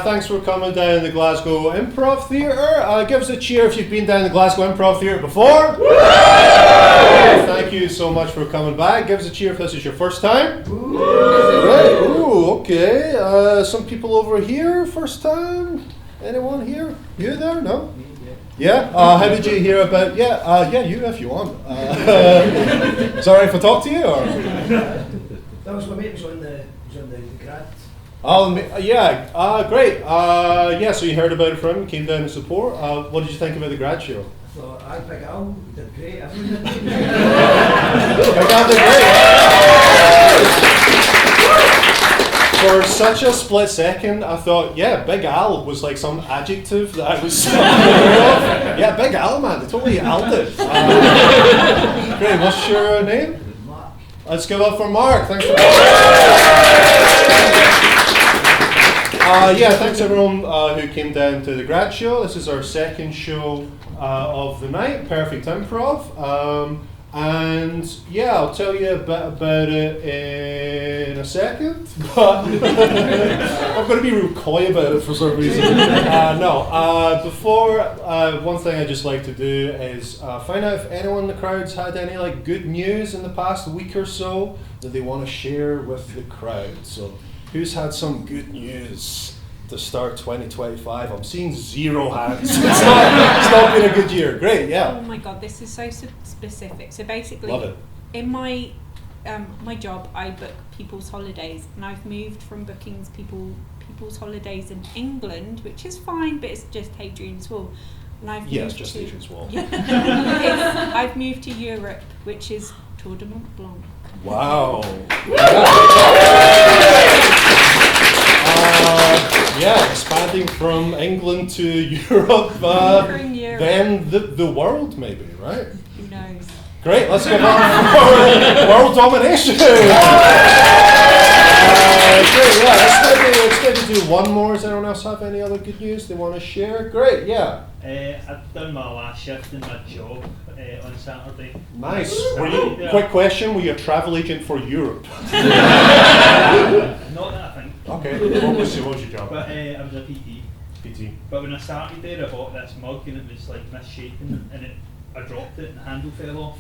Thanks for coming down the Glasgow Improv Theatre. Give us a cheer if you've been down the Glasgow Improv Theatre before. Thank you so much for coming back. Give us a cheer if this is your first time. Right. Ooh, okay. Some people over here, first time. Anyone here? You there? No? Yeah? How did you hear about... Yeah, you if you want. Sorry if I talk to you, or... That was my mate, was on the grad. Oh, yeah, great. So you heard about it from him, came down to support. What did you think about the grad show? So Big Al did great. Everyone did great. Big Al did great. For such a split second, I thought, Big Al was like some adjective that I was aware of. Yeah, Big Al, man, they totally Al'd it. Great, what's your name? Mark. Let's give up for Mark. Thanks for thanks everyone who came down to the grad show. This is our second show of the night, Perfect Improv. I'll tell you a bit about it in a second, but I'm going to be real coy about it for some reason. One thing I'd just like to do is find out if anyone in the crowd's had any good news in the past week or so that they want to share with the crowd. So who's had some good news to start 2025? I'm seeing 0 hands. It's not been a good year. Great, yeah. Oh my god, this is so specific. So basically, love it. In my my job, I book people's holidays, and I've moved from booking people's holidays in England, which is fine, but it's just Hadrian's Wall. And I've moved just Hadrian's Wall. I've moved to Europe, which is Tour de Mont Blanc. Wow. Expanding from England to Europe, then the world maybe, right? Who knows? Great, let's go back for world domination. Let's maybe do one more. Does anyone else have any other good news they want to share? Great, yeah. I've done my last shift in my job on Saturday. Nice. Quick question, were you a travel agent for Europe? Not that I think. Okay, what was your job? But I was a PT. But when I started there, I bought this mug and it was misshapen, and I dropped it and the handle fell off.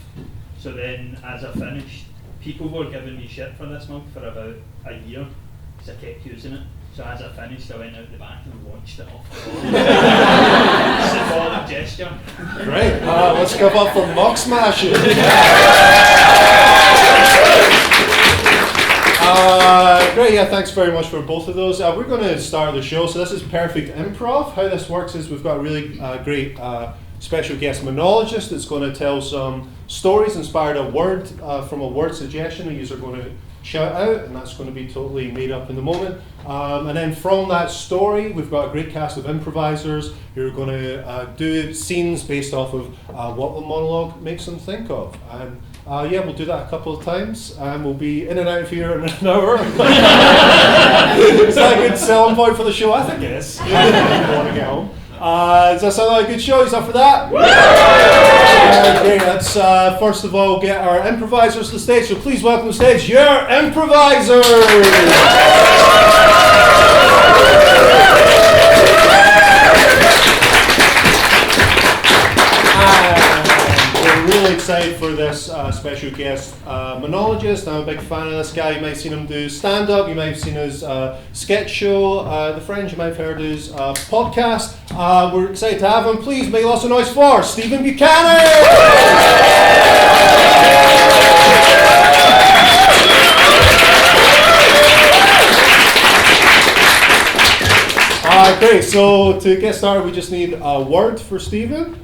So then, as I finished, people were giving me shit for this mug for about a year because I kept using it. So as I finished, I went out the back and launched it off the wall. Symbolic gesture. Great. Let's give up for mug smashing. Great, thanks very much for both of those. We're going to start the show. So this is Perfect Improv. How this works is we've got a really great special guest monologist that's going to tell some stories inspired from a word suggestion the user are going to shout out, and that's going to be totally made up in the moment. And then from that story, we've got a great cast of improvisers who are going to do scenes based off of what the monologue makes them think of. And we'll do that a couple of times, and we'll be in and out of here in an hour. Is that a good selling point for the show? I think it is. I want to get home. Does that sound like a good show? Is up for that? Great, let's first of all get our improvisers to the stage. So please welcome to the stage your improvisers! Really excited for this special guest monologist. I'm a big fan of this guy. You might have seen him do stand-up, you might have seen his sketch show, The Fringe, you might have heard his podcast. We're excited to have him. Please make lots of noise for Stephen Buchanan! Great, so to get started, we just need a word for Stephen.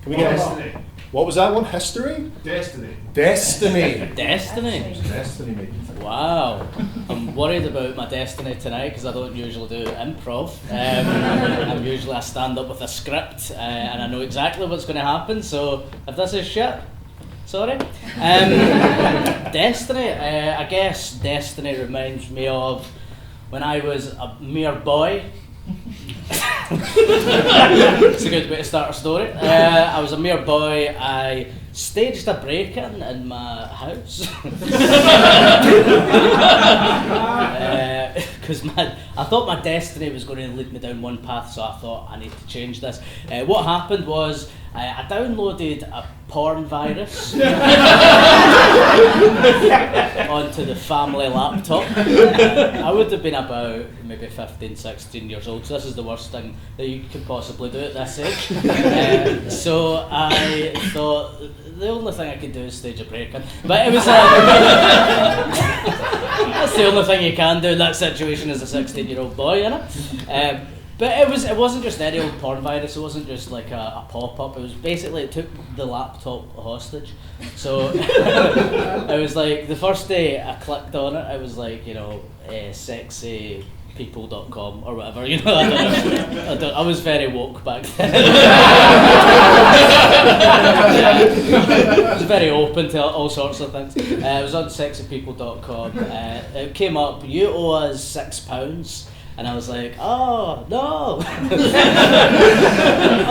Can we get Destiny. What was that one? History? Destiny. Destiny. Destiny? Destiny, mate. Wow. I'm worried about my destiny tonight because I don't usually do improv. I'm usually I stand up with a script and I know exactly what's going to happen, so if this is shit, sorry. Destiny, I guess destiny reminds me of when I was a mere boy. It's a good way to start a story. I was a mere boy. I staged a break-in in my house. Because I thought my destiny was going to lead me down one path, so I thought I need to change this. What happened was I downloaded a porn virus onto the family laptop. I would have been about maybe 15, 16 years old, so this is the worst thing that you could possibly do at this age. So I thought the only thing I could do is stage a break-in. But it was that's the only thing you can do in that situation as a 16-year-old boy, innit? But it wasn't just any old porn virus. It wasn't just like a pop-up. It was basically, it took the laptop hostage. So it was like the first day I clicked on it, it was like, you know, sexypeople.com or whatever. You know, I was very woke back then. I was very open to all sorts of things. It was on sexypeople.com. It came up, you owe us £6. And I was like, oh, no. I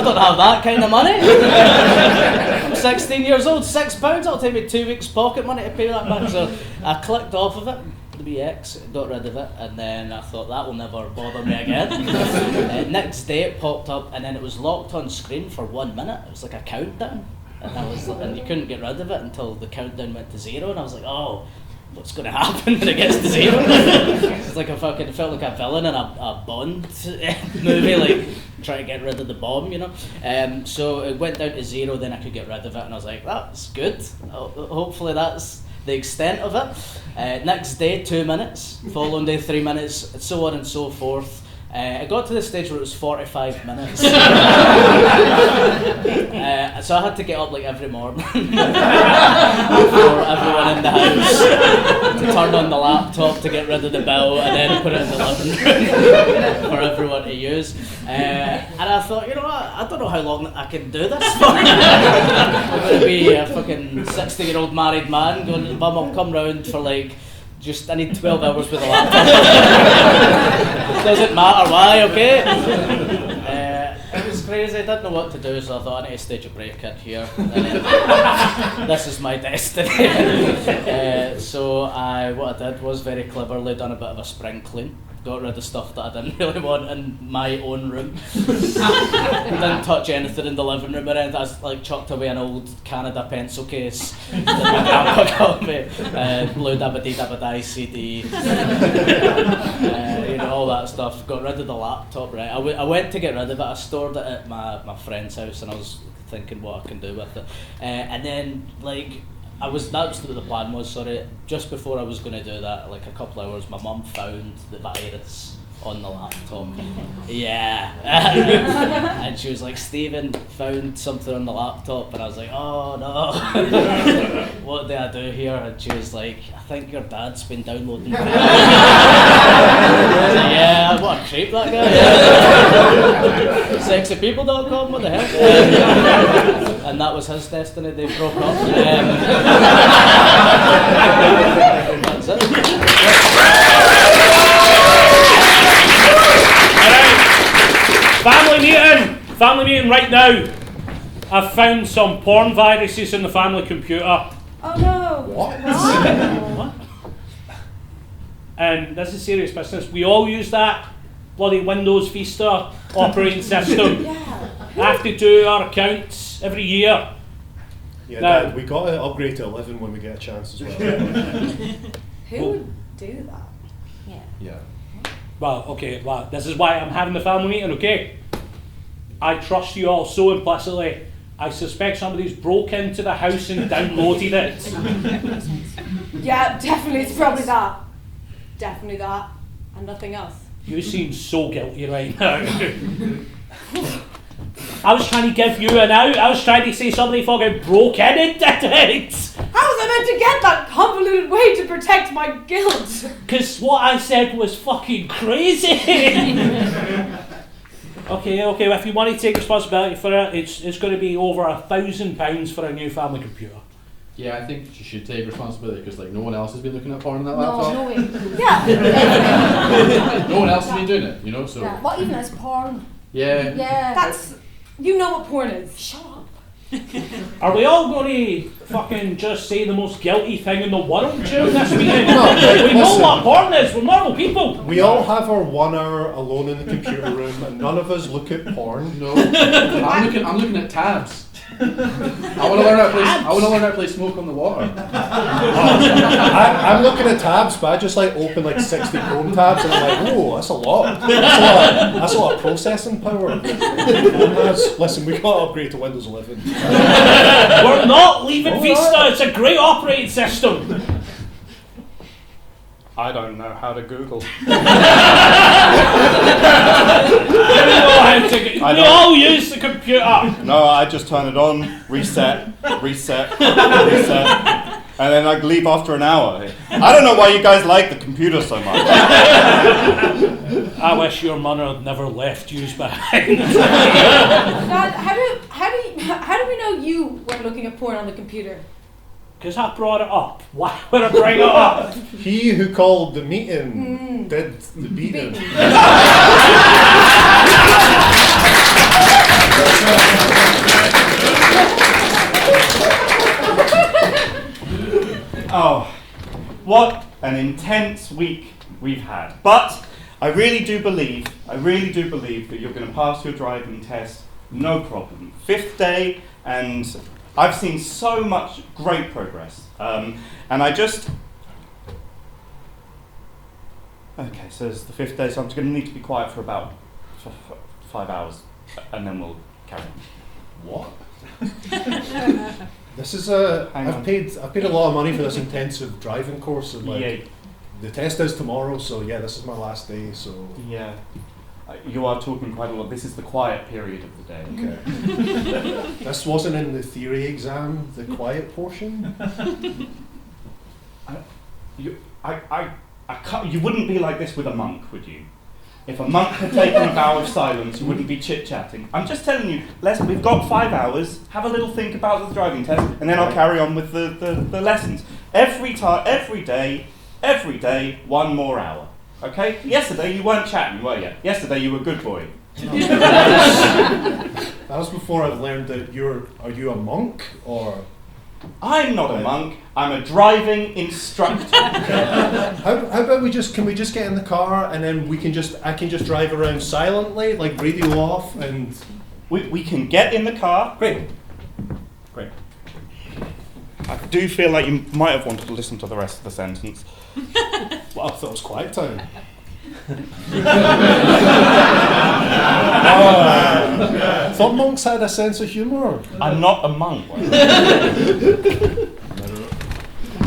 don't have that kind of money. I'm 16 years old, £6, it'll take me 2 weeks pocket money to pay that back. So I clicked off of it, the BX, got rid of it, and then I thought that will never bother me again. Next day it popped up, and then it was locked on screen for 1 minute. It was like a countdown. And you couldn't get rid of it until the countdown went to 0, and I was like, oh, what's going to happen when it gets to 0? It's like it felt like a villain in a Bond movie, like trying to get rid of the bomb, you know. So it went down to 0, then I could get rid of it, and I was like, that's good. Hopefully that's the extent of it. Next day, 2 minutes. Following day, 3 minutes, and so on and so forth. It got to the stage where it was 45 minutes. So I had to get up like every morning for everyone in the house to turn on the laptop to get rid of the bill and then put it in the living room for everyone to use. And I thought, you know what, I don't know how long I can do this for. I'm going to be a fucking 60-year-old married man going, Mum, I'll come round for like, I need 12 hours with a laptop. Doesn't matter why, okay? It was crazy, I didn't know what to do, so I thought I need to stage a break-in here. This is my destiny. So what I did was very cleverly done a bit of a spring clean. Got rid of stuff that I didn't really want in my own room. Didn't touch anything in the living room or anything. I just, like, chucked away an old Canada pencil case that my grandpa got me. Blue Dabba-Dee Dabba-Die CD. You know, all that stuff. Got rid of the laptop, right? I went to get rid of it. I stored it at my friend's house and I was thinking what I can do with it. And then, like, that's what the plan was, sorry. Just before I was going to do that, like a couple of hours, my mum found the virus on the laptop. Yeah. And she was like, Stephen found something on the laptop, and I was like, oh no. What do I do here? And she was like, I think your dad's been downloading it. Yeah, what a creep that guy. Sexypeople.com, what the hell? And that was his destiny, they broke up. That's it. Family meeting right now. I've found some porn viruses in the family computer. Oh no! What? What? And this is serious business. We all use that bloody Windows Vista operating system. Yeah. Have to do our accounts every year. Yeah, Now- Dad, we got to upgrade to 11 when we get a chance as well. Who would do that? Yeah. Well, okay, well, this is why I'm having the family meeting, okay? I trust you all so implicitly. I suspect somebody's broke into the house and downloaded it. Yeah, definitely, it's probably that. Definitely that, and nothing else. You seem so guilty right now. I was trying to give you an out. I was trying to say somebody fucking broke in and did it. How was I meant to get that convoluted way to protect my guilt? Because what I said was fucking crazy. Okay, if you want to take responsibility for it, it's going to be over £1,000 for a new family computer. Yeah, I think you should take responsibility because like no one else has been looking at porn on that laptop. No way. Yeah. No one else has been doing it, you know. So Yeah. What even is porn? yeah. Yeah. That's, you know what porn is. Shut up. Are we all going to fucking just say the most guilty thing in the world during this meeting? No, We know listen. what porn is. We're normal people. We all have our 1 hour alone in the computer room, and none of us look at porn. No, I'm looking at tabs. I want to learn how to play Smoke on the Water. I'm looking at tabs, but I just like open like 60 Chrome tabs, and I'm like, whoa, that's a lot. That's a lot of processing power. Listen, we got to upgrade to Windows 11. We're not leaving All Vista. right. It's a great operating system. I don't know how to Google. We all use the computer. No, I just turn it on, reset, and then I leave after an hour. I don't know why you guys like the computer so much. I wish your mother had never left yous behind. Dad, how do we know you weren't looking at porn on the computer? Because I brought it up. Why would I bring it up? He who called the meeting did the beating. Oh, what an intense week we've had. But I really do believe that you're going to pass your driving test, no problem. 5th day, and I've seen so much great progress. And I just... Okay, so it's the 5th day, so I'm just going to need to be quiet for about 5 hours, and then we'll carry on. What? This is I've paid a lot of money for this intensive driving course, and like the test is tomorrow, so yeah, this is my last day. So yeah, you are talking quite a lot. This is the quiet period of the day. Okay. This wasn't in the theory exam, the quiet portion. You wouldn't be like this with a monk, would you? If a monk had taken a vow of silence, you wouldn't be chit-chatting. I'm just telling you, we've got 5 hours, have a little think about the driving test, and then I'll carry on with the lessons. Every day, 1 more hour. Okay? Yesterday you weren't chatting, were you? Yesterday you were a good boy. That was before I've learned that are you a monk, or... I'm not a monk, I'm a driving instructor. How about can we just get in the car, and then I can just drive around silently, like radio off, and... We can get in the car. Great. I do feel like you might have wanted to listen to the rest of the sentence. Well, I thought it was quiet time. Thought monks had a sense of humour. I'm not a monk.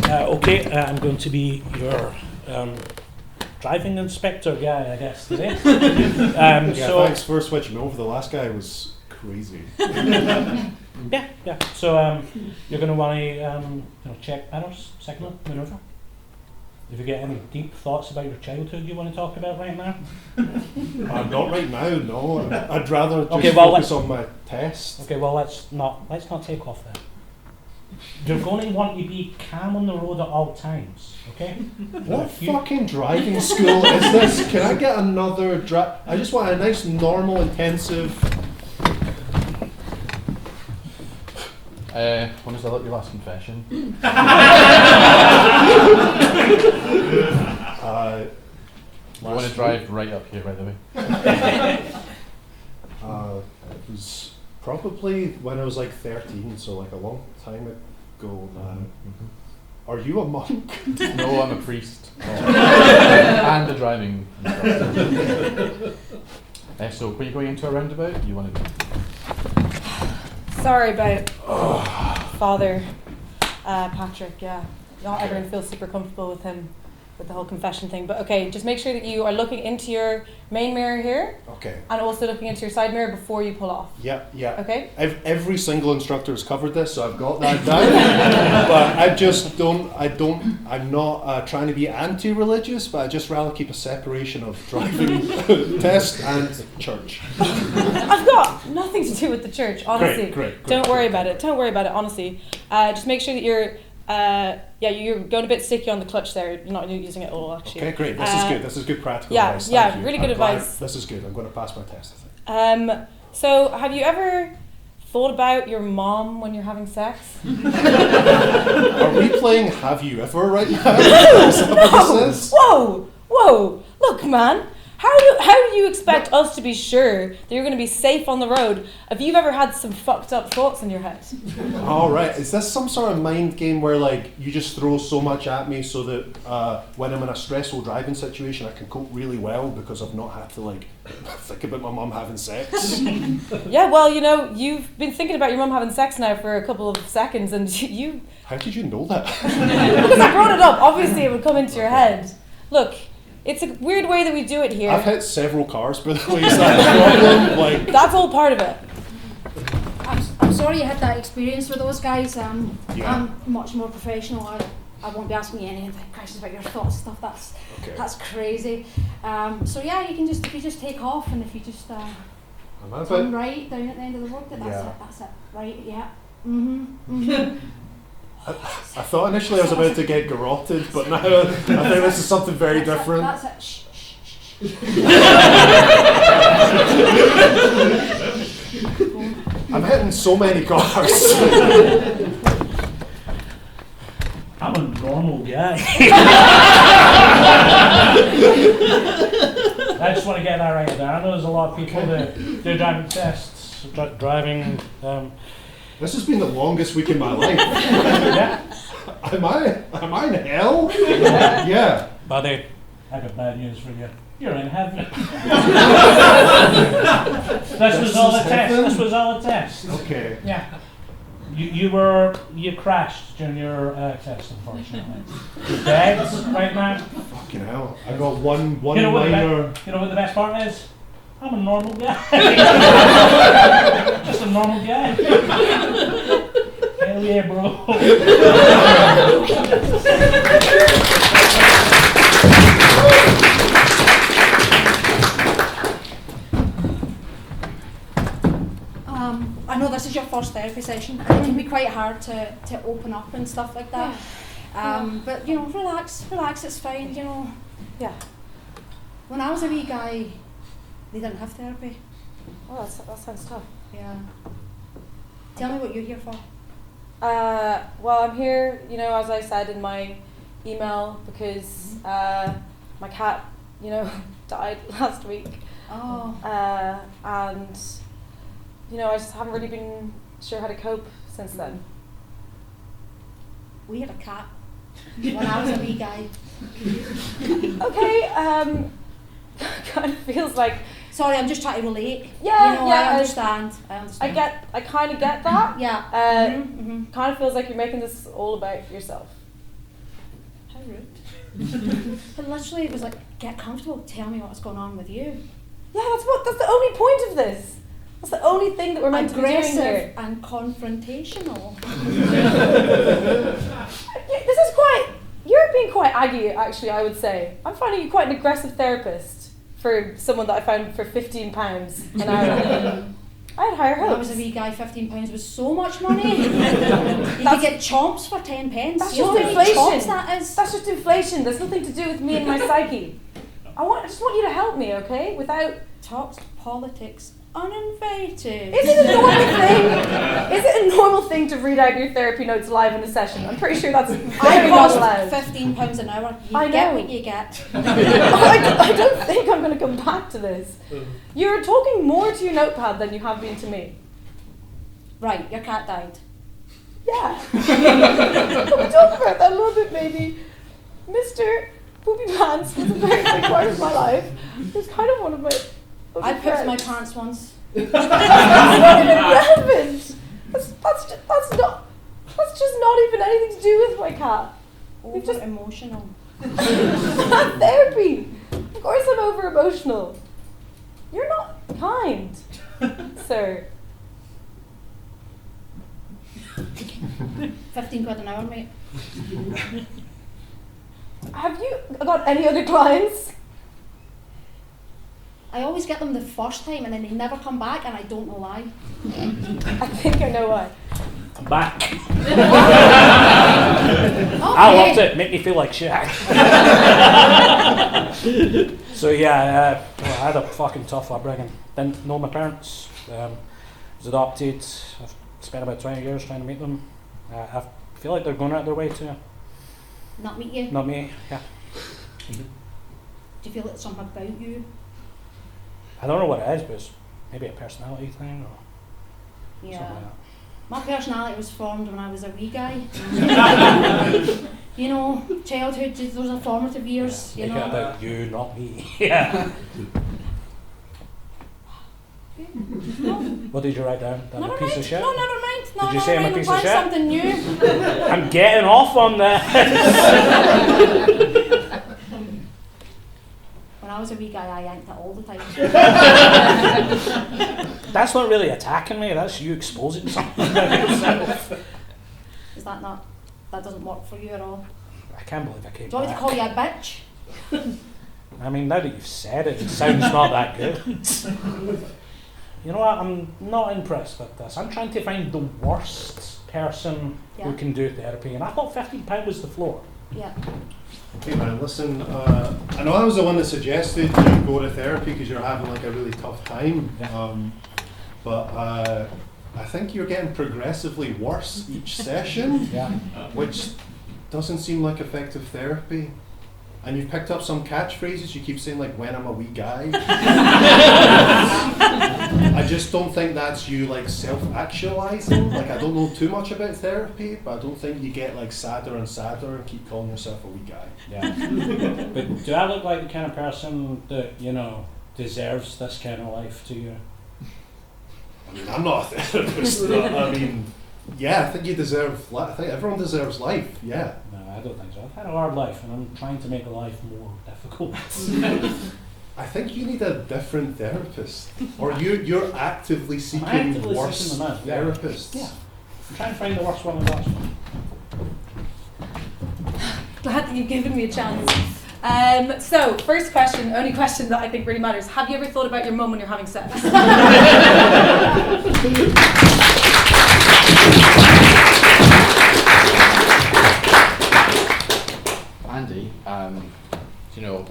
Okay, I'm going to be your driving inspector guy, I guess, today. So thanks for switching over. The last guy was crazy. yeah. So you're going to want to check manners, signal, maneuver. If you get any deep thoughts about your childhood you want to talk about right now? Not right now, no. I'd rather just focus on my test. Okay, well let's not take off then. You're going to want to be calm on the road at all times, okay? What fucking driving school is this? Can I get another I just want a nice, normal, intensive... When was your last confession? It want to drive right up here, by the way. It was probably when I was like 13, so like a long time ago now. Are you a monk? No, I'm a priest. And a driving instructor. So, were you going into a roundabout? You wanted to... Sorry about Father Patrick, yeah. Not everyone feels super comfortable with him, with the whole confession thing. But okay, just make sure that you are looking into your main mirror here. Okay. And also looking into your side mirror before you pull off. Yeah. Okay. Every single instructor has covered this, so I've got that down. But I just I'm not trying to be anti-religious, but I just rather keep a separation of driving test and church. I've got nothing to do with the church, honestly. Great. Don't worry about it, honestly. Just make sure that you're you're going a bit sticky on the clutch there. You're not using it all, actually. Okay, great. This is good. This is good practical advice. Yeah, Thank you. really good advice. This is good. I'm going to pass my test, I think. So have you ever thought about your mom when you're having sex? Are we playing Have You Ever right now? Is that what this is? Whoa! Look, man. How do you expect us to be sure that you're going to be safe on the road if you've ever had some fucked up thoughts in your head? All right. Is this some sort of mind game where like you just throw so much at me so that when I'm in a stressful driving situation I can cope really well because I've not had to like think about my mum having sex? Yeah, well, you know, you've been thinking about your mum having sex now for a couple of seconds, and you... How did you know that? Because I brought it up. Obviously, it would come into your head. Look, it's a weird way that we do it here. I've hit several cars, by the way. Is that a problem? Like, that's all part of it. I'm sorry you had that experience with those guys. Yeah. I'm much more professional. I won't be asking you any questions about your thoughts and stuff. That's crazy. So yeah, you just take off, and if you just turn right down at the end of the road, that's it. Right, yeah. I thought initially I was about to get garroted, but now I think this is something very different. That's it. Shh. I'm hitting so many cars. I'm a normal guy. I just want to get that right there. I know there's a lot of people that do driving tests, driving. This has been the longest week in my life. Yeah. Am I in hell? Yeah. Buddy, I got bad news for you. You're in heaven. This was all a test. Okay. Yeah. You crashed during your test, unfortunately. You're dead right now. Fucking hell. I got one You know minor. what the best part is? I'm a normal guy. Just a normal guy. Hell yeah, bro. I know this is your first therapy session, and it can be quite hard to open up and stuff like that. But you know, relax, it's fine, you know. Yeah. When I was a wee guy, they didn't have therapy. Oh, that sounds tough. Yeah. Tell me what you're here for. Well, I'm here, you know, as I said in my email, because my cat, you know, died last week. Oh. And, you know, I just haven't really been sure how to cope since then. We had a cat when I was a wee guy. Okay, kind of feels like... Sorry, I'm just trying to relate. Yeah, you know, yeah. I understand. I kind of get that. Yeah. Kind of feels like you're making this all about yourself. How rude. But literally, it was like, get comfortable. Tell me what's going on with you. Yeah, that's the only point of this. That's the only thing that we're meant to be doing Aggressive here. and confrontational. This is quite... You're being quite aggy, actually, I would say. I'm finding you quite an aggressive therapist for someone that I found for £15 an hour. I had higher hopes. When I was a wee guy, £15 was so much money. You could get chomps for 10 pence. That's You know just how many inflation. chomps that is? That's just inflation. There's nothing to do with me and my psyche. I just want you to help me, okay? Without... Talks politics uninvited. Is it a normal thing? Is it a normal thing to read out your therapy notes live in a session? I'm pretty sure that's I very not cost allowed. £15 an hour. You I get know. what you get. I don't think I'm going to come back to this. You're talking more to your notepad than you have been to me. Right, your cat died. Yeah. Can we talk about that a little bit, maybe? Mr. Poopy Pants was a very big part of my life. He was kind of one of my... I pooped my pants once. That's not even relevant. That's just not even anything to do with my cat. We've just emotional. That's therapy. Of course I'm over emotional. You're not kind, sir. 15 quid an hour, mate. Have you got any other clients? I always get them the first time and then they never come back and I don't know why. I think I know why. I'm back. I loved it. Make me feel like shit. So yeah, I had a fucking tough upbringing. Didn't know my parents. was adopted. I've spent about 20 years trying to meet them. I feel like they're going out their way to Not meet you? not me. Yeah. Do you feel it's something about you? I don't know what it is, but it's maybe a personality thing or something Yeah. like that. My personality was formed when I was a wee guy. You know, childhood, those are formative years, Yeah, you make it know. about you, not me. Yeah. What did you write down? That I'm a Never piece mind. of shit? No, never mind. No, Did you never say I'm a mind. piece I'm of trying shit? something new. I'm getting off on this. When I was a wee guy, I yanked it all the time. That's not really attacking me. That's you exposing something about yourself. Is that not? That doesn't work for you at all. I can't believe I came Do you want me back. to call you a bitch? I mean, now that you've said it, it sounds not that good. You know what? I'm not impressed with this. I'm trying to find the worst person who Yeah. can do therapy, and I thought £15 was the floor. Yeah. Hey man, listen, I know I was the one that suggested you go to therapy because you're having like a really tough time, but I think you're getting progressively worse each session, Yeah. which doesn't seem like effective therapy. And you've picked up some catchphrases. You keep saying like "when I'm a wee guy." I just don't think that's you like self-actualizing. Like I don't know too much about therapy, but I don't think you get like sadder and sadder and keep calling yourself a wee guy. Yeah. But do I look like the kind of person that, you know, deserves this kind of life to you? I mean, I'm not a therapist, but I mean, yeah, I think you deserve. I think everyone deserves life. Yeah. No, I don't think so. I've had a hard life, and I'm trying to make life more difficult. I think you need a different therapist, or you're actively seeking actively worse seeking them out, yeah. therapists. Yeah. I'm trying to find the worst one and the worst one. Glad that you've given me a chance. So, first question, only question that I think really matters. Have you ever thought about your mum when you're having sex? Andy, you know,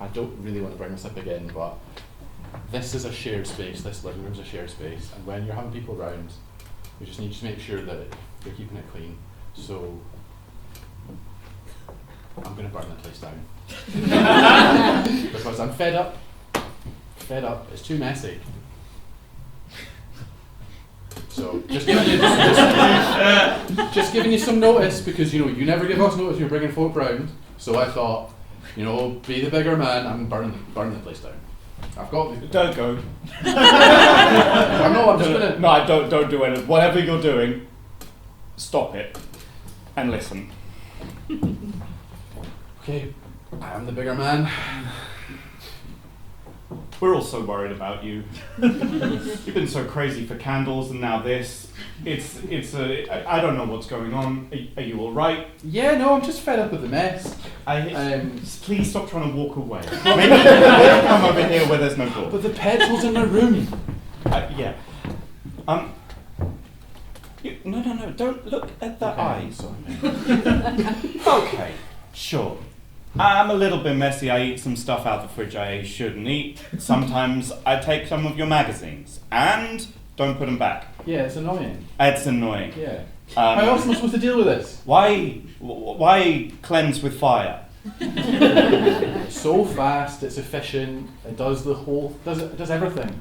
I don't really want to bring this up again, but this is a shared space, this living room is a shared space, and when you're having people around, you just need to make sure that you're keeping it clean. So, I'm going to burn the place down. Because I'm fed up, it's too messy. So, just giving you some notice, because you know, you never give us notice when you're bringing folk round, so I thought, you know, be the bigger man, I'm burning the place down. I've got the... Don't go. I'm just gonna... No, I don't do anything. Whatever you're doing, stop it and listen. Okay, I'm the bigger man. We're all so worried about you. You've been so crazy for candles and now this. I don't know what's going on. Are you all right? Yeah, no, I'm just fed up with the mess. Please stop trying to walk away. Maybe come over here where there's no door. But the petrol's in my room. Yeah. No, don't look at the eyes. Okay, sure. I'm a little bit messy. I eat some stuff out of the fridge I shouldn't eat. Sometimes I take some of your magazines and don't put them back. Yeah, it's annoying. It's annoying. Yeah. How else am I supposed to deal with this? Why cleanse with fire? It's so fast, it's efficient, it does the whole, it does everything.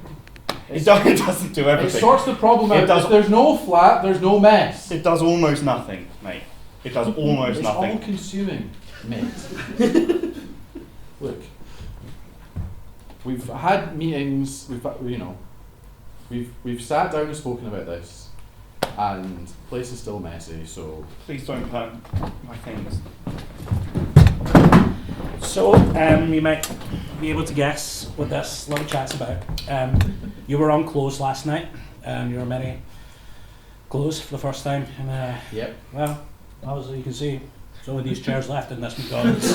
It doesn't do everything. It sorts the problem out. If there's no flat, there's no mess. It does almost nothing, mate. It does almost nothing. It's all consuming, mate. Look, we've had meetings, we've sat down and spoken about this, and the place is still messy, so... Please don't hurt my things. So, you might be able to guess what this little chat's about. You were on clothes last night, you were many clothes for the first time. And, yep. Well, as you can see, there's only these chairs left in this McDonald's.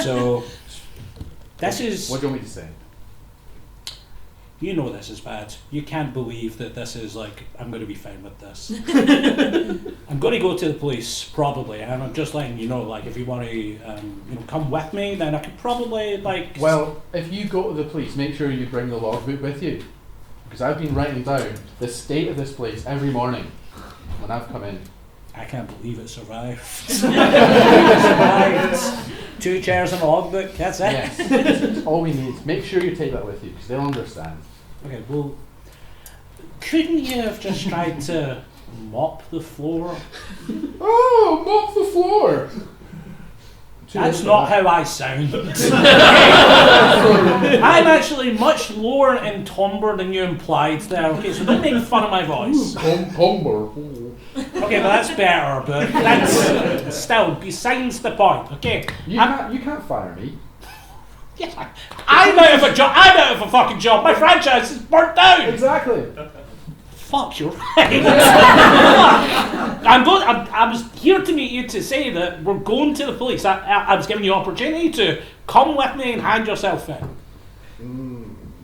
So, this is... What do you want me to say? you know this is bad. You can't believe that this is like, I'm going to be fine with this. I'm going to go to the police, probably, and I'm just letting you know, like, if you want to, come with me, then I could probably, like... Well, if you go to the police, make sure you bring the logbook with you. Because I've been writing down the state of this place every morning when I've come in. I can't believe it survived. It survived. 2 chairs and a logbook, that's it. Yes, that's all we need. Make sure you take that with you, because they'll understand. Okay, well, couldn't you have just tried to mop the floor? Oh, mop the floor! That's not how I sound. I'm actually much lower in timbre than you implied there. Okay, so don't make fun of my voice. Timbre. Okay, well that's better, but that's still besides the point. Okay, You can't fire me. yeah, I'm out of a job. I'm out of a fucking job. My franchise is burnt down. Exactly. Fuck, you're right. I was here to meet you to say that we're going to the police. I was giving you the opportunity to come with me and hand yourself in.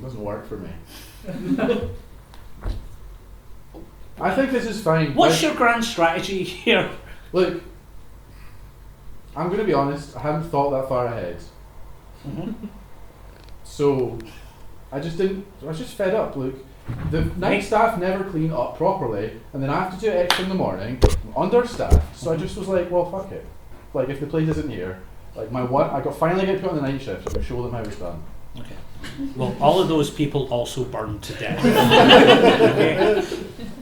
Doesn't work for me. I think this is fine. What's your grand strategy here? Look, I'm going to be honest, I hadn't thought that far ahead. Mm-hmm. So, I was just fed up. Look, the night staff never clean up properly, and then I have to do it extra in the morning, I'm understaffed, so I just was like, well, fuck it. Like, if the place isn't here, like finally get put on the night shift, so I show them how it's done. Okay. Well, all of those people also burned to death. Okay.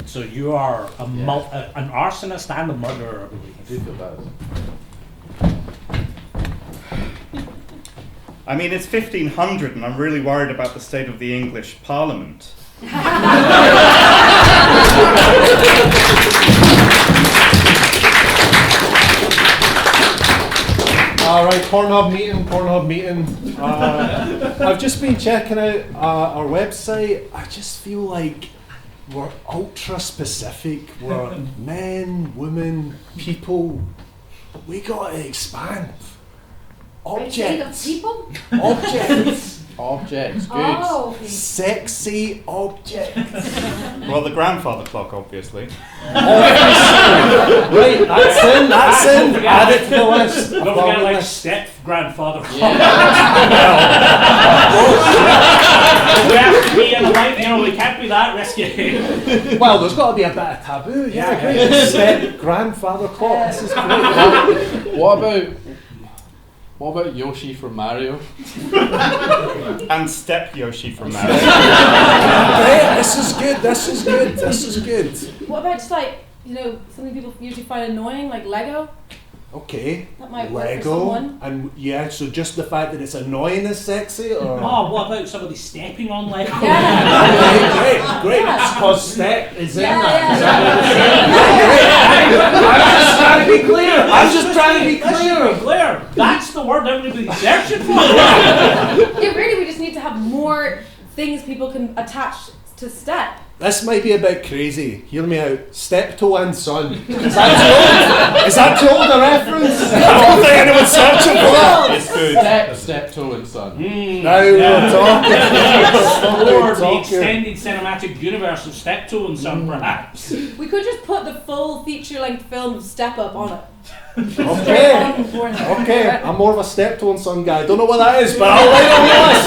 So you are an arsonist and a murderer, I believe. I do feel bad. I mean, it's 1500 and I'm really worried about the state of the English Parliament. Alright, Pornhub meeting. I've just been checking out our website. I just feel like we're ultra specific. We're men, women, people. We gotta expand. Objects. People? Objects. Objects, good. Oh, okay. Sexy objects. Well, the grandfather clock, obviously. Right, that's in. Add it to the list. Don't forget, like, step-grandfather. We have to be in a light, we can't be that risky. Well, there's got to be a bit of taboo. Yeah, great. Step-grandfather clock. This is great. What about Yoshi from Mario? And Step Yoshi from Mario. Great, this is good. What about just like, something people usually find annoying, like Lego? Okay. That might work for Lego. someone. And yeah, so just the fact that it's annoying is sexy, or? Oh, what about somebody stepping on Lego? Yeah. Great. Yeah. Because step is in that. Yeah. I'm just trying to be clear. Clear. That's the word everybody's searching for. Yeah, really, we just need to have more things people can attach to step. This might be a bit crazy. Hear me out. Steptoe and Son. Is that too old a reference? I don't think anyone's searching for that. It's good. Steptoe and Son. Now we're talking. Or the extended cinematic universe of Steptoe and Son, perhaps. We could just put the full feature-length film of Step Up on it. Okay, I'm more of a Steptoe and Son guy. Don't know what that is, but I'll write on the list.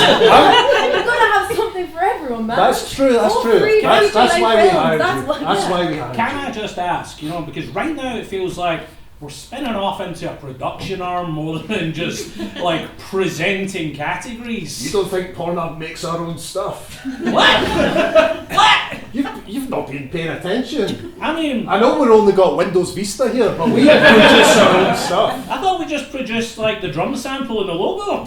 We're gonna have something for everyone, man. That's true. All three That's why we films, hired that's you. what- That's why we hired Can you. I just ask, because right now it feels like we're spinning off into a production arm more than just like presenting categories. You don't think Pornhub makes our own stuff? What? You've not been paying attention. I mean, I know we've only got Windows Vista here, but we produce our own stuff. I thought we just produced like the drum sample and the logo.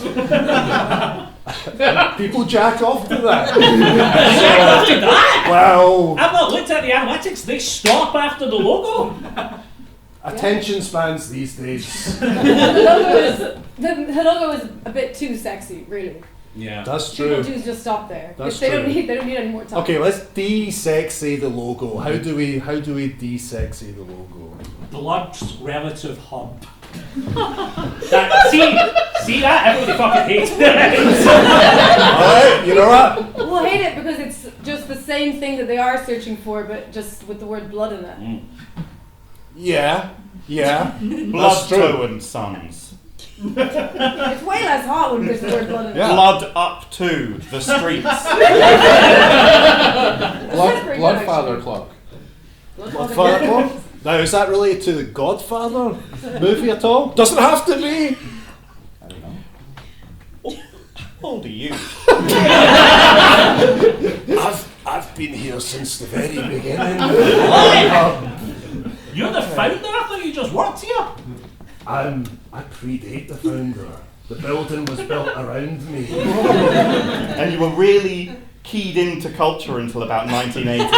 People jack off to that. After that, Well, I've not looked at the analytics. They stop after the logo. attention spans these days. The logo is a bit too sexy, really. Yeah. That's true. People do just stop there. That's They don't true. need any more time. Okay, let's de-sexy the logo. How do we de-sexy the logo? Blood's relative hub. See that? Everybody fucking hates it. Alright, you know what? We'll hate it because it's just the same thing that they are searching for, but just with the word blood in it. Yeah. Blood Toe and Sons. It's way less hot when there's the word blood in it. Yeah. Blood up to the streets. Bloodfather Clock. Godfather Club? Now, is that related to the Godfather movie at all? Doesn't have to be. I don't know. How old are you? I've been here since the very beginning. You're the founder? I thought you just worked here. I predate the founder. The building was built around me. And you were really keyed into culture until about 1980.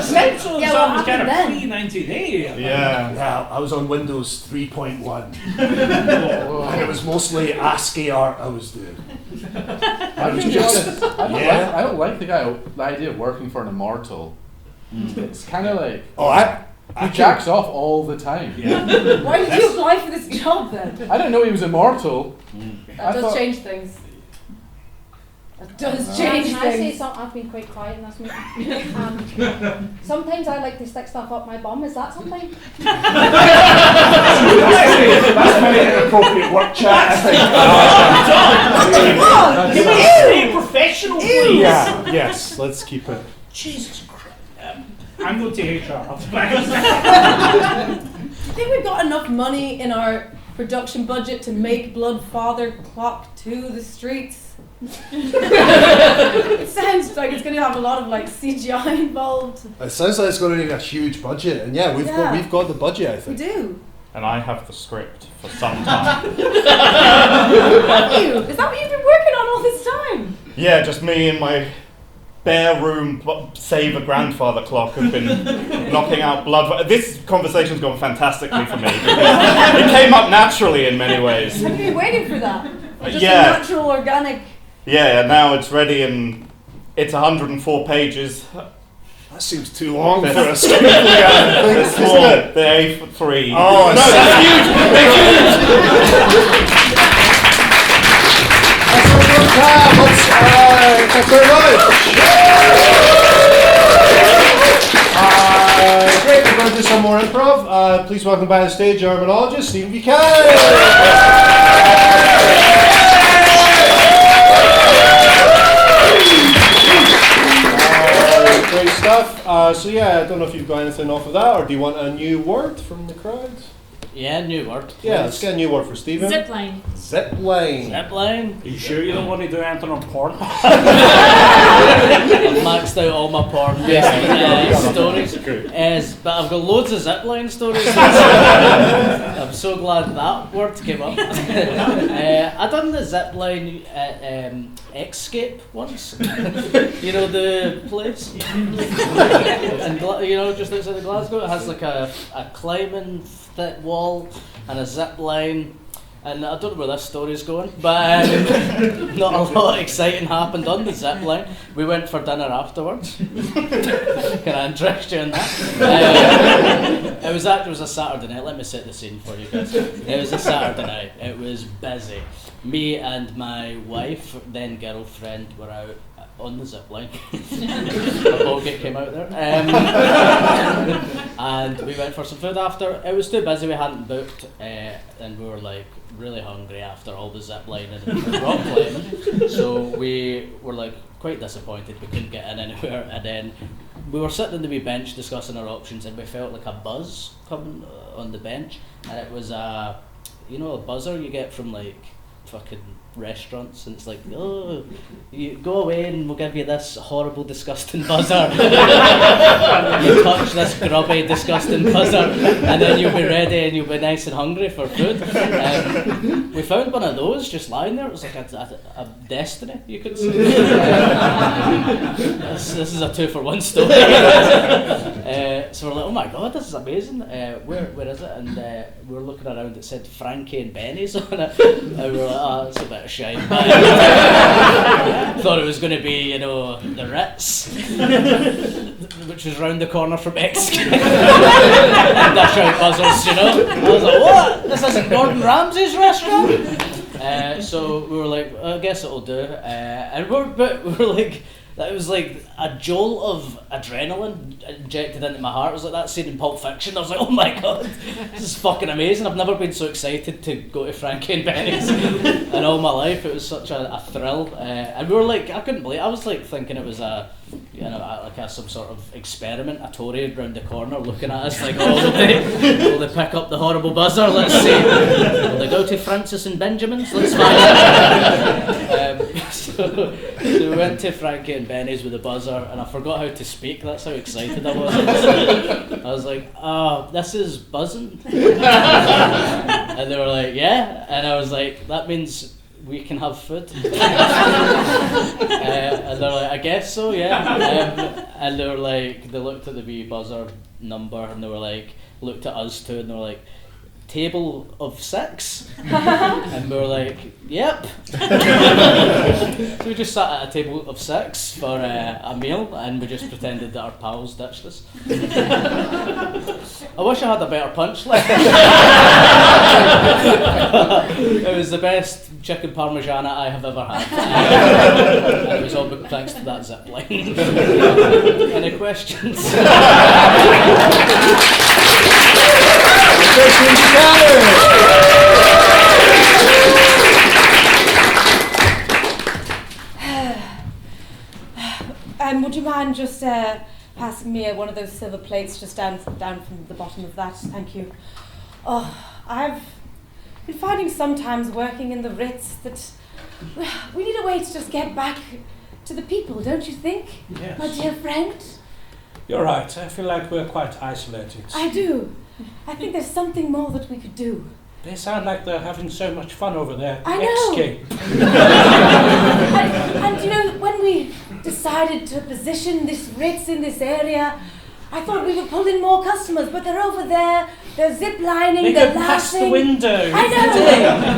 Central Yeah, Sun what was kind of happened pre-1980. Yeah. Yeah, I was on Windows 3.1. And it was mostly ASCII art I was doing. I was just. Yeah. I don't like the idea of working for an immortal. It's kind of like he jacks off all the time. Yeah. Why did you apply for this job then? I didn't know he was immortal. That does change things. That does change Can I say things. something? I've been quite quiet in this meeting. Sometimes I like to stick stuff up my bum. Is that something? That's very inappropriate work chat, I Can we stay professional, please? Yeah, yes, let's keep it. Jesus Christ. I'm going to HR. I'll be back. I think we've got enough money in our production budget to make Bloodfather Clock to the streets. It sounds like it's going to have a lot of like CGI involved. It sounds like it's going to need a huge budget, and yeah, we've got the budget, I We think. do. And I have the script for some time. Have you? Is that what you've been working on all this time? Yeah, just me in my bare room, save a grandfather clock, have been knocking out blood. This conversation's gone fantastically for me because it came up naturally in many ways. Have you been waiting for that? Just Yeah. a natural, organic. Yeah, now it's ready and it's 104 pages. That seems too long for a There's- script. They're small, they're A3. Oh, no, they're huge! They're huge! Thanks very much. Great, we're going to do some more improv. Please welcome by the stage our monologist, Stephen Buchanan. Great stuff. So yeah, I don't know if you've got anything off of that, or do you want a new word from the crowd? Yeah, new word. Yeah, let's get a new word for Stephen. Zipline. Zipline. Zipline. Are you sure you don't want to do anything on porn? I've maxed out all my porn stories. But I've got loads of zipline stories. I'm so glad that word came up. I done the zipline at Escape once. You know the place? You know, just outside of Glasgow. It has like a climbing thick wall and a zip line. And I don't know where this story's going, but not a lot exciting happened on the zip line. We went for dinner afterwards. Can I interest you in that? It was a Saturday night. Let me set the scene for you guys. It was a Saturday night. It was busy. Me and my wife, then girlfriend, were out on the zip line. A pocket came out there. And we went for some food after. It was too busy, we hadn't booked, and we were like really hungry after all the zip lining and rock climbing. So we were like quite disappointed we couldn't get in anywhere, and then we were sitting on the wee bench discussing our options, and we felt like a buzz coming on the bench, and it was a buzzer you get from like fucking restaurants, and it's like, oh, you go away and we'll give you this horrible, disgusting buzzer. You touch this grubby, disgusting buzzer, and then you'll be ready and you'll be nice and hungry for food. We found one of those just lying there. It was like a destiny, you could say. This is a 2-for-1 story. So So we're like, oh my god, this is amazing. Where is it? And we were looking around. It said Frankie and Benny's on it. And we were like, oh, that's a bit of shame. Thought it was going to be, the Ritz, which was round the corner from Mexican. And that's how it buzzers, I was like, what? This isn't Gordon Ramsay's restaurant? So we were like, I guess it'll do. And we were like, that was like a jolt of adrenaline injected into my heart. It was like that scene in Pulp Fiction. I was like, oh my god, this is fucking amazing. I've never been so excited to go to Frankie and Benny's in all my life. It was such a thrill. And we were like, I couldn't believe it. I was like thinking it was some sort of experiment, a Tory round the corner looking at us like, oh, will they pick up the horrible buzzer? Let's see. Will they go to Francis and Benjamin's? Let's find out. So we went to Frankie and Benny's with the buzzer, and I forgot how to speak. That's how excited I was. I was like, oh, this is buzzing. And they were like, yeah. And I was like, that means we can have food. And they're like, I guess so, yeah. And they were like, they looked at the wee buzzer number, and they were like, looked at us too, and they were like, table of 6? And we were like, yep. So we just sat at a table of 6 for a meal, and we just pretended that our pals ditched us. I wish I had a better punchline. It was the best chicken parmigiana I have ever had. And it was all thanks to that zip line. Any questions? Would you mind just passing me one of those silver plates just down from the bottom of that? Thank you. Oh, I've been finding sometimes working in the Ritz that we need a way to just get back to the people, don't you think? Yes. My dear friend? You're right. I feel like we're quite isolated. I do. I think there's something more that we could do. They sound like they're having so much fun over there. I know. Escape. and when we decided to position this Ritz in this area, I thought we would pull in more customers, but they're over there, they're zip-lining, they're laughing. Past the window. I know.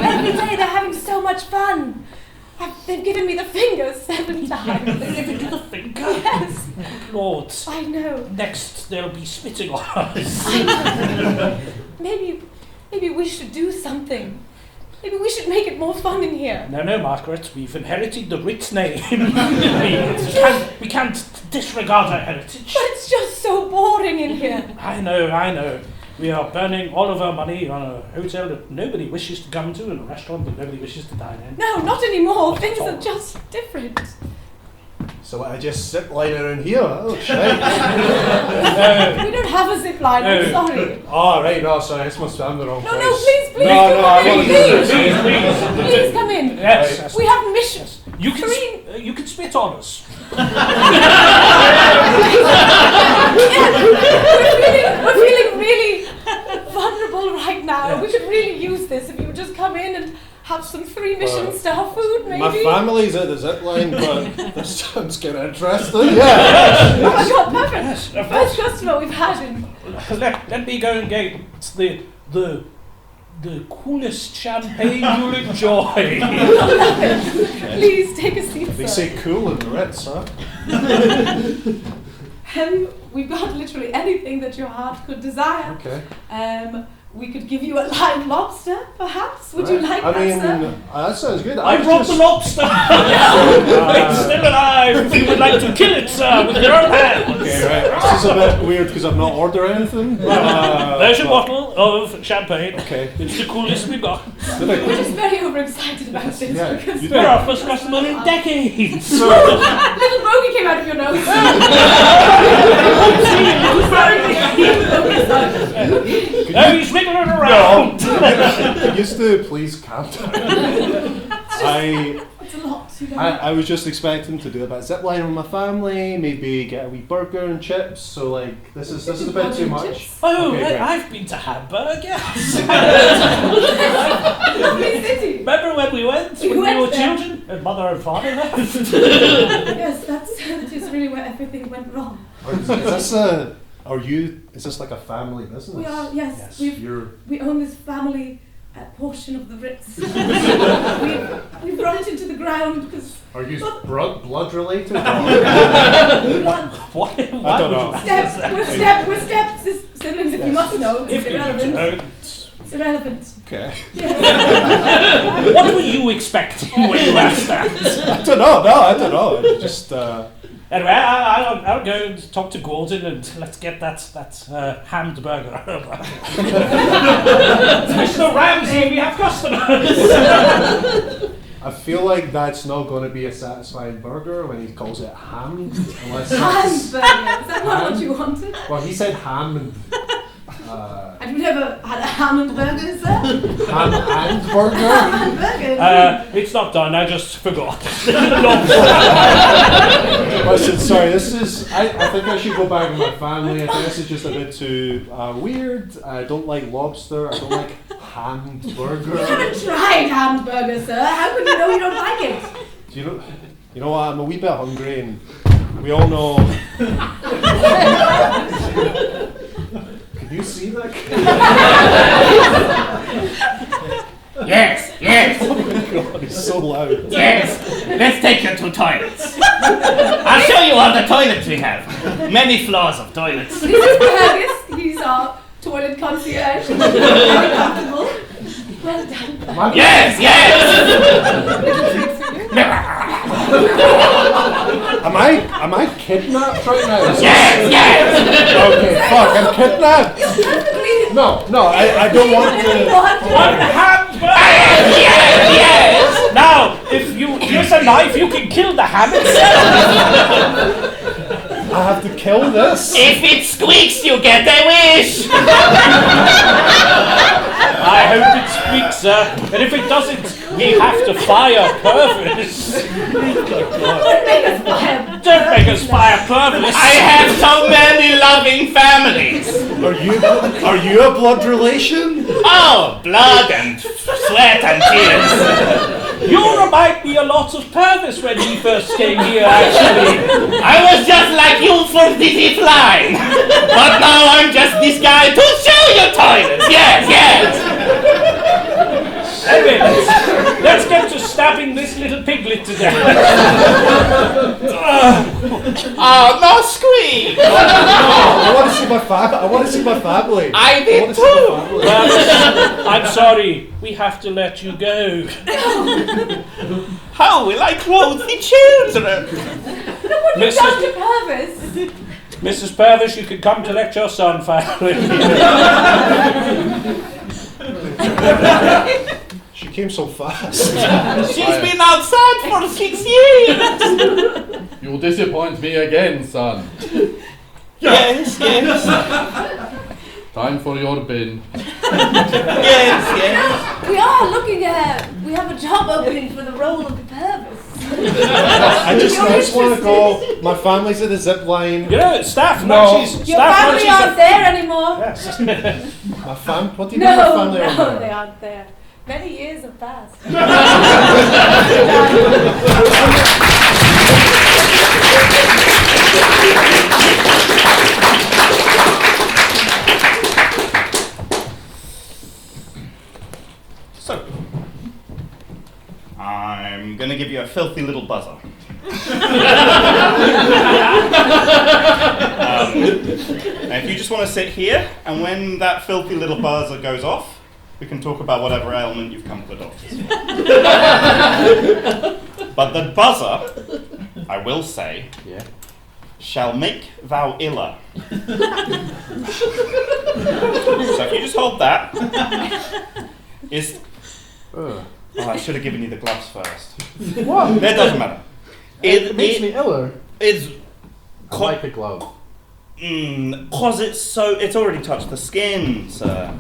Every day they're having so much fun. They've given me the finger 7 times. They've given you the finger? Yes. Lord. I know. Next they'll be spitting on us. I know. Maybe we should do something. Maybe we should make it more fun in here. No, Margaret, we've inherited the Ritz name. we can't disregard our heritage. But it's just so boring in here. I know. We are burning all of our money on a hotel that nobody wishes to come to and a restaurant that nobody wishes to dine in. No, not anymore. Things are just different. So I just zip line around here. Oh, shite. We don't have a zip line, I'm sorry. Oh, right, no, sorry, this must be I'm the wrong place. No, please, No, come I in. want to do this. Please come in. Yes. We have missions. You can spit on us. We're feeling really vulnerable right now. Yeah. We could really use this if you would just come in and have some 3 Michelin-star food, maybe. My family's at the zip line, but this sounds kind of interesting. Yeah. Oh my god, perfect. First customer we've had in. Let me go and get the coolest champagne you'll enjoy. Please take a seat, They sir. say cool in the Ritz, huh? We've got literally anything that your heart could desire. Okay. We could give you a live lobster, perhaps. Would you like that, sir? That sounds good. I brought the lobster! It's still alive! If you would like to kill it, sir, with your own hands! Okay, right. This is a bit weird because I've not ordered anything. There's your bottle of champagne. Okay. It's the coolest we've got. We're just very overexcited about this. Yeah. Because You're our first customer in decades! little bogey came out of your nose. Oh, he's wiggling it around! Used to please calm down. It's a lot. I was just expecting to do a bit of zip line with my family, maybe get a wee burger and chips. So like this is a bit too much. Oh, Okay, great. I've been to Hamburg, yes. Lovely city. Remember when we went when we were children and mother and father left? Yes, that is really where everything went wrong. Is this a Are you? Is this like a family business? We are, yes. You're. We own this family portion of the Ritz. we've run it into the ground because. Are you blood related? Blood. What? I don't know. We're step siblings, if you must know. It's irrelevant. It's irrelevant. Okay. Yeah. What were you expecting when you asked that? I don't know. No, I don't know. Just. Anyway, I'll go and talk to Gordon and let's get that hammed burger. Mr. Ramsey, we have customers. I feel like that's not going to be a satisfying burger when he calls it ham. Unless Hamburger. it's- Is that not what you wanted? Well, he said ham and. Have you never had a ham and burger, sir? Ham and burger? Ham and burger. It's not done, I just forgot. Listen, sorry, this is. I think I should go back with my family. I think this is just a bit too weird. I don't like lobster. I don't like hammed You burger. haven't tried hamburger, sir. How could you know you don't like it? Do you know? You know what? I'm a wee bit hungry, and we all know. Can you see that? Yes, yes, Oh my god, he's so loud. yes. Let's take you to toilets. I'll show you all the toilets we have. Many floors of toilets. This is Fergus. He's our toilet concierge. Very comfortable. Well done. Yes, yes. Am I kidnapped right now? Yes, yes. Okay, fuck, I'm kidnapped. No, I don't want to. One hamburger! Yes, yes. Now, if you use a knife, you can kill the ham itself. I have to kill this. If it squeaks, you get a wish. I hope it squeaks, sir. And if it doesn't, we have to fire Purvis. Don't make us fire Purvis. I have so many loving families. Are you a blood relation? Oh, blood and sweat and tears. You remind me a lot of Purvis when he first came here, actually. I was just like you for Dizzy Flying. But now I'm just this guy to show you toilets. Yes, yes. Anyway, let's get to stabbing this little piglet to death. Oh, no squeak. I want to see my family. I want did to see my too. family. I'm sorry, we have to let you go. How will I clothe the children? Look what you've done to Purvis. Mrs. Purvis, you can come collect your son finally. She came so fast. She's been outside for 6 years. You'll disappoint me again, son. Yes, yes. Time for your bin. Yes, yes. We are looking at. We have a job opening for the role of Purvis. I just want to go. My family's at the zip line. You know, staff No. lunches. Your Staff family lunches aren't there anymore. Yes. My what do you mean my family are No, there? they aren't there. Many years have passed. So, I'm going to give you a filthy little buzzer. Now if you just want to sit here, and when that filthy little buzzer goes off, we can talk about whatever ailment you've come to the doctors for. But the buzzer, I will say, shall make thou iller. So if you just hold that, I should have given you the gloves first. What? That doesn't matter. It makes me iller. It's I like a glove. cause it's already touched the skin, sir.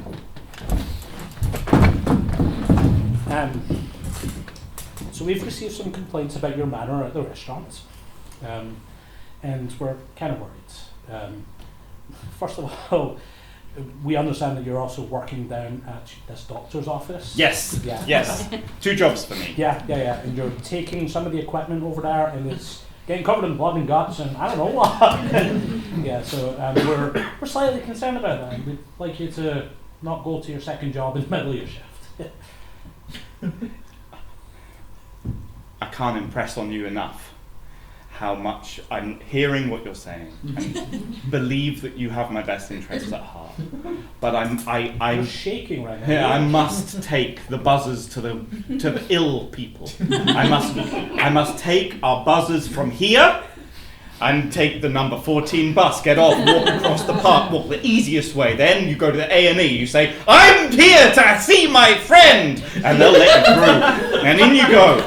So we've received some complaints about your manner at the restaurant, and we're kind of worried. First of all, we understand that you're also working down at this doctor's office. Yes. Yeah. Yes. 2 jobs for me. Yeah. And you're taking some of the equipment over there, and it's getting covered in blood and guts, and I don't know what. Yeah, so we're slightly concerned about that. We'd like you to not go to your second job in the middle of your shift. I can't impress on you enough how much I'm hearing what you're saying and believe that you have my best interests at heart. But I'm shaking right now. Yeah, I must take the buzzers to the ill people. I must take our buzzers from here and take the number 14 bus, get off, walk across the park, walk the easiest way. Then you go to the A&E, you say, I'm here to see my friend! And they'll let you through. And in you go.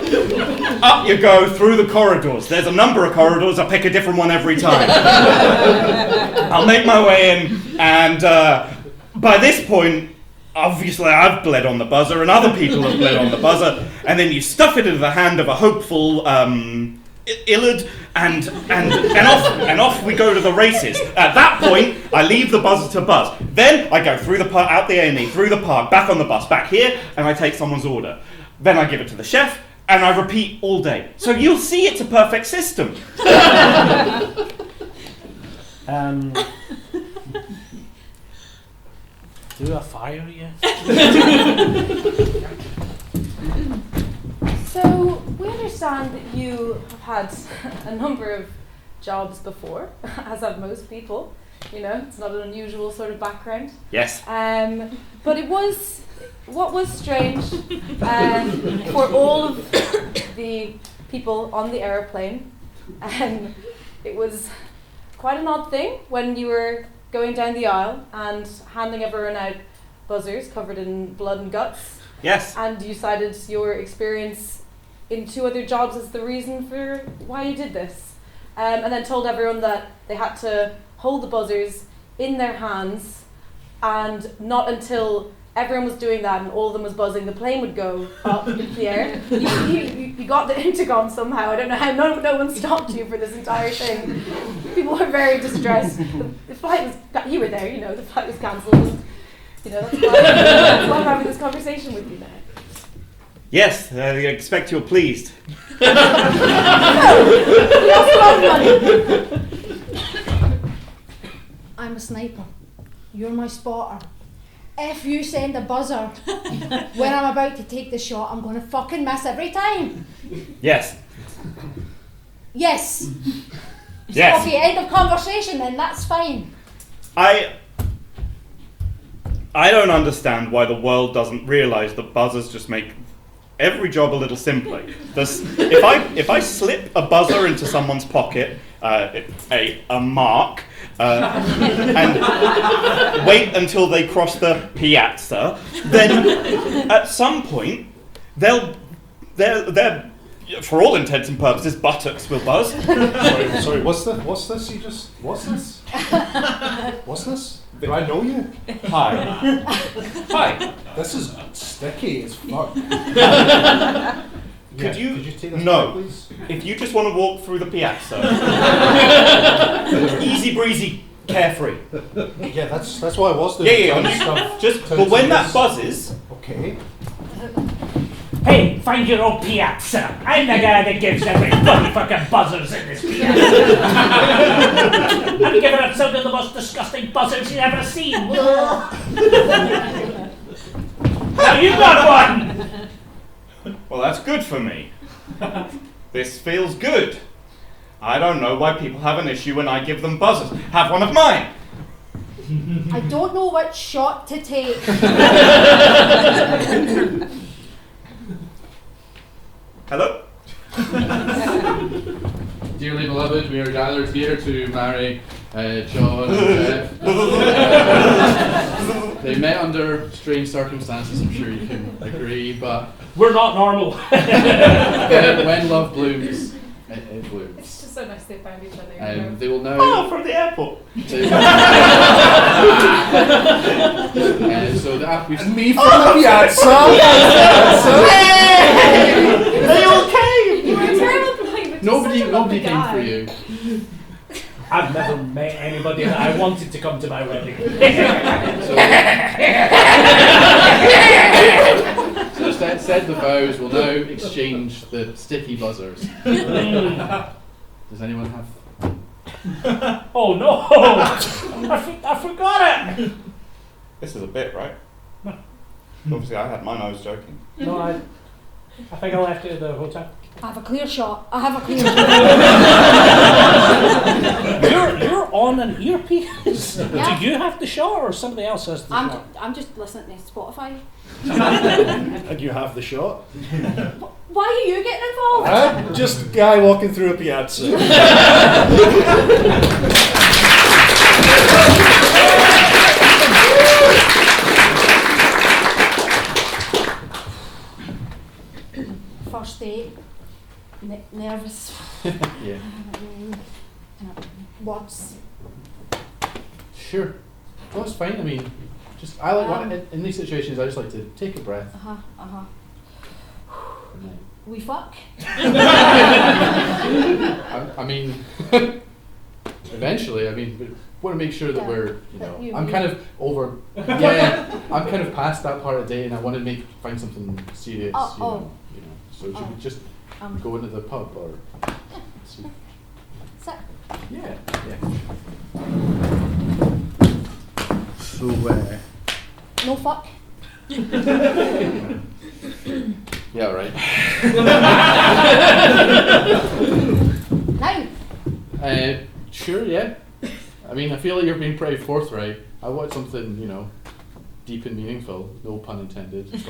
Up you go through the corridors. There's a number of corridors, I pick a different one every time. I'll make my way in, and by this point, obviously I've bled on the buzzer, and other people have bled on the buzzer, and then you stuff it into the hand of a hopeful Illard, and off we go to the races. At that point, I leave the buzzer to buzz. Then I go through the park, out the A&E, through the park, back on the bus, back here, and I take someone's order. Then I give it to the chef, and I repeat all day. So you'll see it's a perfect system. Do a fire yet? So, we understand that you have had a number of jobs before, as have most people. You know, it's not an unusual sort of background. Yes. But what was strange for all of the people on the aeroplane, it was quite an odd thing when you were going down the aisle and handing everyone out buzzers covered in blood and guts. Yes. And you cited your experience in 2 other jobs as the reason for why you did this. And then told everyone that they had to hold the buzzers in their hands, and not until everyone was doing that and all of them was buzzing, the plane would go up into the air. You got the intercom somehow. I don't know how no one stopped you for this entire thing. People were very distressed. The flight was, you were there, you know, the flight was cancelled. You know, that's why I'm having this conversation with you now. Yes, I expect you're pleased. I'm a sniper. You're my spotter. If you send a buzzer when I'm about to take the shot, I'm gonna fucking miss every time. Yes. Yes. Yes. Okay, end of conversation then, that's fine. I don't understand why the world doesn't realise that buzzers just make every job a little simpler. If I slip a buzzer into someone's pocket, a mark, and wait until they cross the piazza, then at some point they're for all intents and purposes buttocks will buzz. Sorry, what's this? What's this? What's this? Do I know you? Hi. Hi. This is sticky as fuck. Could you take this no, back, please? If you just want to walk through the piazza, easy breezy, carefree. Yeah, that's what I was doing. Yeah. Stuff But when that buzzes, okay. Hey, find your own piazza. I'm the guy that gives everybody fucking buzzers in this piazza. I'm giving up some of the most disgusting buzzers you've ever seen. Now you got one. well, that's good for me. This feels good. I don't know why people have an issue when I give them buzzers. Have one of mine. I don't know what shot to take. Hello? Dearly beloved, we are gathered here to marry John and Jeff. They met under strange circumstances, I'm sure you can agree, but we're not normal. when love blooms, it blooms. It's just so nice they found each other. They will now. Oh, from the airport. So that we've Me from the piazza. They all came. You were a terrible boy, but nobody came for you. I've never met anybody that I wanted to come to my wedding. So said the vows, we'll now exchange the sticky buzzers. Does anyone have? Oh no! I forgot it! This is a bit, right? No. Obviously, I had mine. I was joking. No, I think I left it at the hotel. I have a clear shot. I have a clear shot. You're on an earpiece. Yeah. Do you have the shot or somebody else has the shot? I'm just listening to Spotify. And you have the shot. Why are you getting involved? Just a guy walking through a piazza. First date. Nervous. Yeah. Words. Sure. Well, it's fine. I mean, just I like in these situations. I just like to take a breath. We fuck. I mean, eventually. I mean, but want to make sure that we're, I'm kind of over. Yeah, I'm kind of past that part of the day, and I want to find something serious. So should we just go into the pub or? Sit. Yeah. So, No fuck. Yeah, right. Now. Sure, yeah. I mean, I feel like you're being pretty forthright. I want something, deep and meaningful. No pun intended. But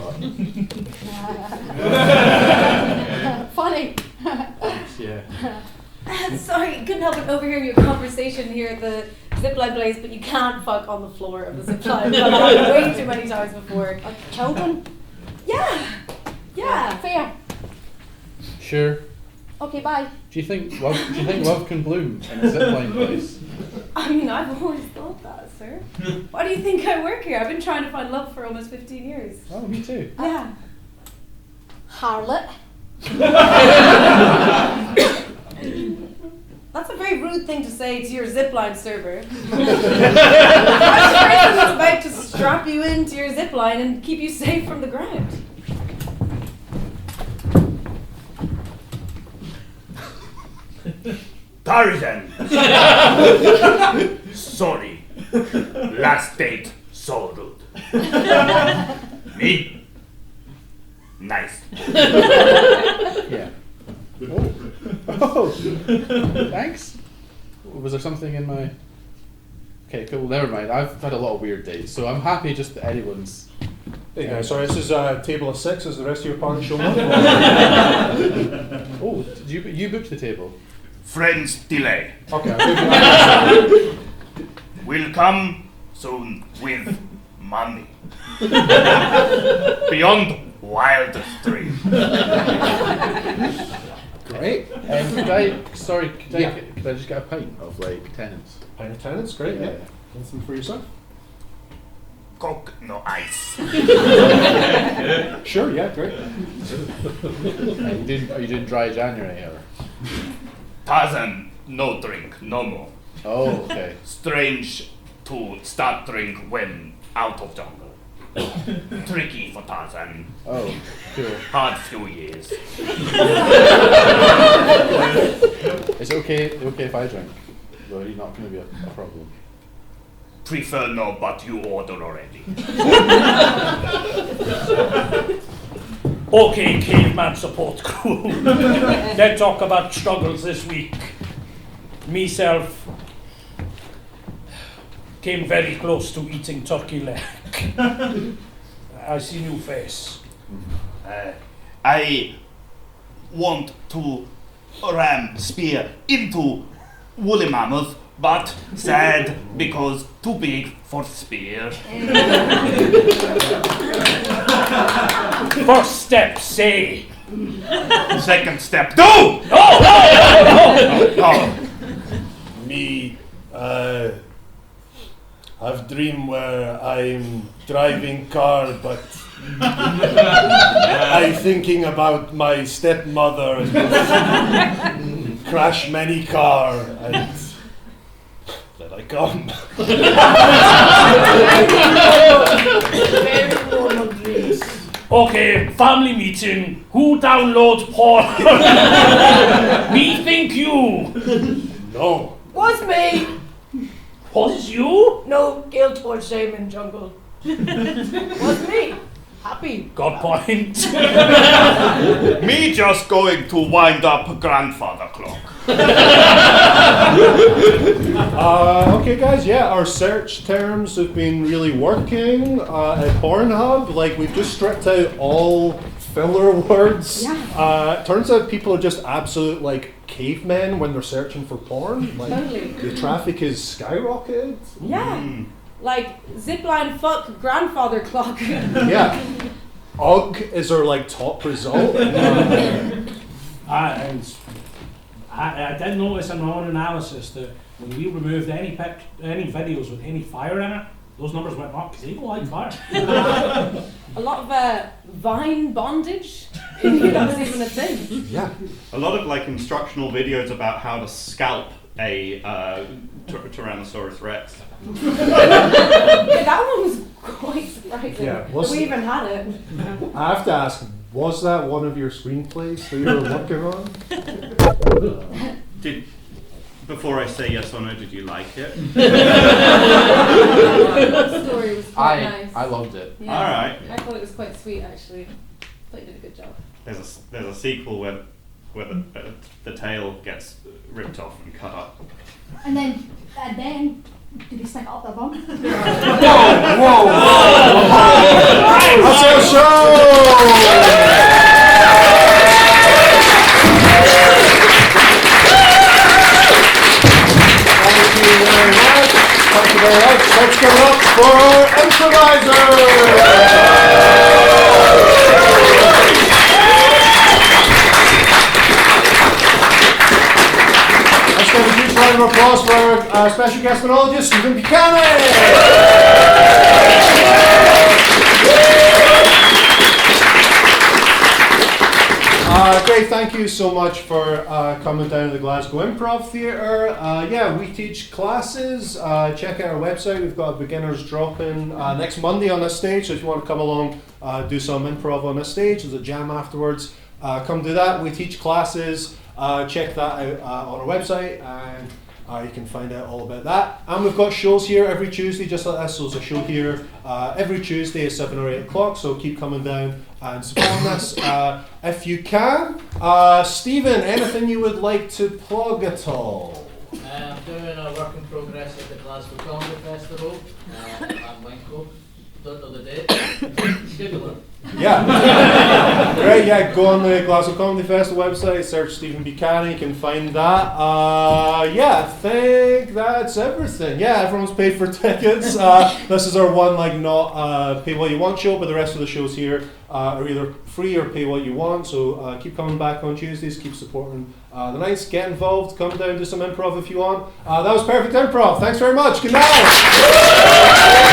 Funny. thanks, yeah. Sorry, couldn't help but overhear your conversation here at the zipline place, but you can't fuck on the floor of the zipline. I've done it way too many times before. Children. Yeah. Fair. Sure. Okay, bye. Do you think love can bloom in a zipline place? I mean, I've always thought that, sir. Why do you think I work here? I've been trying to find love for almost 15 years. Oh, me too. Yeah. Harlot. That's a very rude thing to say to your zipline server. That person is about to strap you into your zipline and keep you safe from the ground. Tarzan! Sorry. Last date, so rude. Me? Nice. Yeah. Oh. Thanks. Was there something in my... Okay, cool, never mind. I've had a lot of weird days, so I'm happy just that anyone's... Hey guys, sorry, this is a table of 6. Is the rest of your party showing up? Oh, did you booked the table? Friends delay. Okay. Will come soon with money. Beyond wildest dream. Great. Could I just get a pint of tenants? Pint of tenants, great, yeah. Anything for yourself? Coke, no ice. Sure, yeah, great. Are you doing dry January or? Tarzan, no drink, no more. Oh, okay. Strange to start drink when out of jungle. Tricky for Tarzan. Oh, cool. Hard few years. Is it okay if I drink? Or are you not going to be a problem? Prefer no, but you order already. Okay, caveman support crew. Let's talk about struggles this week. Myself came very close to eating turkey leg. I see new face. I want to ram spear into woolly mammoth, but sad because too big for spear. First step, say. Second step, do! No! Me, I've dreamed where I'm driving car, but I'm thinking about my stepmother and crash many car and then I come. Very normal dreams. Okay, family meeting. Who downloads porn? Me think you. No. Was me. Was you? No guilt or shame in jungle. Was me. Happy. Got point. Me just going to wind up grandfather clock. Okay, guys. Yeah, our search terms have been really working at Pornhub. Like, we've just stripped out all filler words. Yeah. Turns out people are just absolute like cavemen when they're searching for porn. Like, Totally. the traffic is skyrocketed. Yeah. Like zipline fuck grandfather clock. Yeah. UGG is our like top result. I did notice in my own analysis that when we removed any videos with any fire in it, those numbers went up because they don't like fire. A lot of vine bondage. That was even a thing. Yeah. A lot of like instructional videos about how to scalp a Tyrannosaurus Rex. Yeah, that one was quite surprising. Yeah, That we even had it. I have to ask, was that one of your screenplays that you were working on? Before I say yes or no, did you like it? That story was quite nice. I loved it. Yeah. All right. I thought it was quite sweet actually. I thought you did a good job. There's a sequel where the tail gets ripped off and cut up. And then do they stick it up their bum? Whoa! That's our show! Thank you very much. Let's give it up for improvisers! Let's give a huge round of applause for our special guest monologist, Stephen Buchanan! Great, thank you so much for coming down to the Glasgow Improv Theatre. Yeah, we teach classes. Check out our website. We've got a beginners drop-in next Monday on this stage. So if you want to come along, do some improv on this stage. There's a jam afterwards. Come do that. We teach classes. Check that out on our website, and you can find out all about that. And we've got shows here every Tuesday, just like this. So there's a show here every Tuesday at 7 or 8 o'clock. So keep coming down and supporting us if you can. Stephen, anything you would like to plug at all? I'm doing a work in progress at the Glasgow Comedy Festival. I'm Winkle. Don't know the date. Google it. Yeah. Great, yeah, go on the Glasgow Comedy Festival website, search Stephen Buchanan, you can find that. Yeah, I think that's everything. Yeah, everyone's paid for tickets. This is our one, like, not pay what you want show, but the rest of the shows here are either free or pay what you want. So keep coming back on Tuesdays, keep supporting the nights, get involved, come down, do some improv if you want. That was Perfect Improv. Thanks very much. Good night.